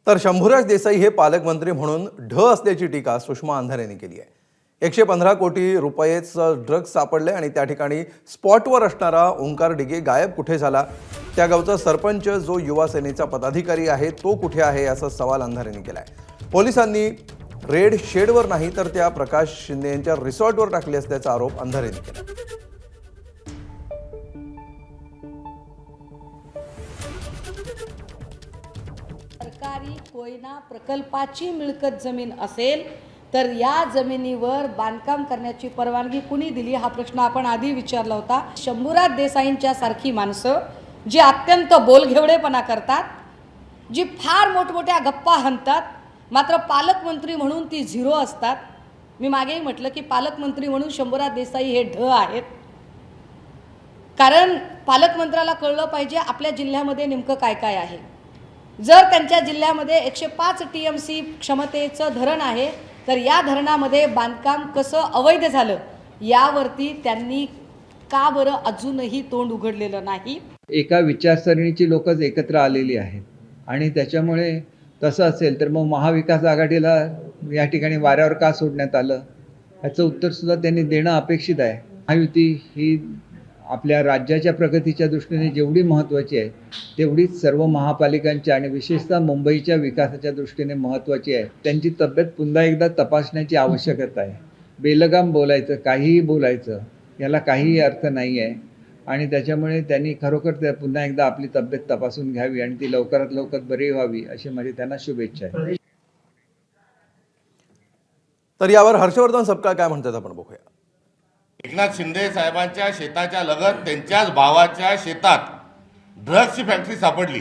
तर शंभूराज देसाई हे पालकमंत्री म्हणून ढ असल्याची टीका सुषमा अंधारे यांनी केली आहे। 115 कोटी रुपयेचं ड्रग्ज सापडले आणि त्या ठिकाणी स्पॉटवर असणारा ओंकार डिगे गायब कुठे झाला, त्या गावचा सरपंच जो युवा सेनेचा पदाधिकारी आहे तो कुठे आहे याचा सवाल अंधारे यांनी केलाय। पोलिसांनी रेड शेडवर नाही तर त्या प्रकाश शिंदे यांच्या रिसॉर्टवर टाकली असल्याचा आरोप अंधारे यांनी केला। सरकारी कोयना प्रकल्पाची मिळकत जमीन असेल तर या जमिनीवर बांधकाम करण्याची परवानगी कुणी दिली हा प्रश्न आपण आधी विचारला होता। शंभूराज देसाईंच्या सारखी माणसं जी अत्यंत बोलघेवडेपणा करतात, जी फार मोठमोठ्या गप्पा हाणतात, मात्र पालकमंत्री म्हणून ती झिरो असतात। मी मागेही म्हटलं की पालकमंत्री म्हणून शंभूराज देसाई हे ढ आहेत, कारण पालकमंत्र्याला कळलं पाहिजे आपल्या जिल्ह्यामध्ये नेमकं काय काय आहे। जर त्यांच्या जिल्ह्यामध्ये 105 TMC क्षमतेचं धरण आहे तर या धरणामध्ये बांधकाम कसं अवैध झालं यावरती त्यांनी का बरं अजूनही तोंड उघडलेलं नाही। एका विचारसरणीची लोकच एकत्र आलेली आहेत आणि त्याच्यामुळे तसं असेल तर मग महाविकास आघाडीला या ठिकाणी वाऱ्यावर का सोडण्यात आलं याचं उत्तरसुद्धा त्यांनी देणं अपेक्षित आहे। महायुती ही आपल्या राज्याच्या प्रगतीच्या दृष्टीने जेवढी महत्त्वाची आहे तेवढीच सर्व महापालिकांच्या आणि विशेषतः मुंबईच्या विकासाच्या दृष्टीने महत्त्वाची आहे। त्यांची तब्येत पुन्हा एकदा तपासण्याची आवश्यकता आहे। बेलगाम बोलायचं, काहीही बोलायचं याला काहीही अर्थ नाही आहे आणि त्याच्यामुळे त्यांनी खरोखर पुन्हा एकदा आपली तब्येत तपासून घ्यावी आणि ती लवकरात लवकर बरी व्हावी अशी माझी त्यांना शुभेच्छा आहे। तर यावर हर्षवर्धन सपकाळ काय म्हणतात आपण बघूया। एकनाथ शिंदे साहेबांच्या शेताच्या लगत त्यांच्याच भावाच्या शेतात ड्रग्सची फॅक्टरी सापडली।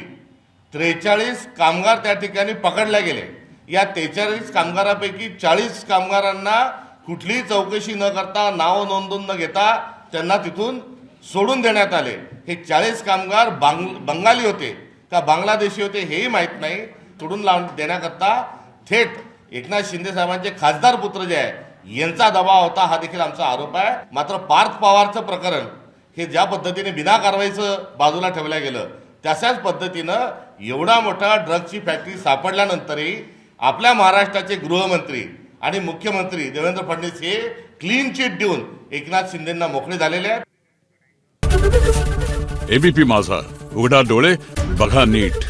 43 कामगार त्या ठिकाणी पकडले गेले। या 43 कामगारांपैकी 40 कामगारांना कुठलीही चौकशी न करता, नाव नोंदवून न घेता त्यांना तिथून सोडून देण्यात आले। हे 40 कामगार बंगाली होते का बांगलादेशी होते हेही माहीत नाही। सोडून देण्याकरता थेट एकनाथ शिंदे साहेबांचे खासदार पुत्र जे आहे यांचा दबाव होता हा देखील आमचा आरोप आहे। मात्र पार्थ पवारचं प्रकरण हे ज्या पद्धतीने बिना कारवाईचं बाजूला ठेवलं गेलं तशाच पद्धतीनं एवढा मोठा ड्रग्सची फॅक्टरी सापडल्यानंतरही आपल्या महाराष्ट्राचे गृहमंत्री आणि मुख्यमंत्री देवेंद्र फडणवीस हे क्लीन चिट देऊन एकनाथ शिंदेंना मोकळे झालेले आहेत। एबीपी माझा, उघडा डोळे बघा नीट।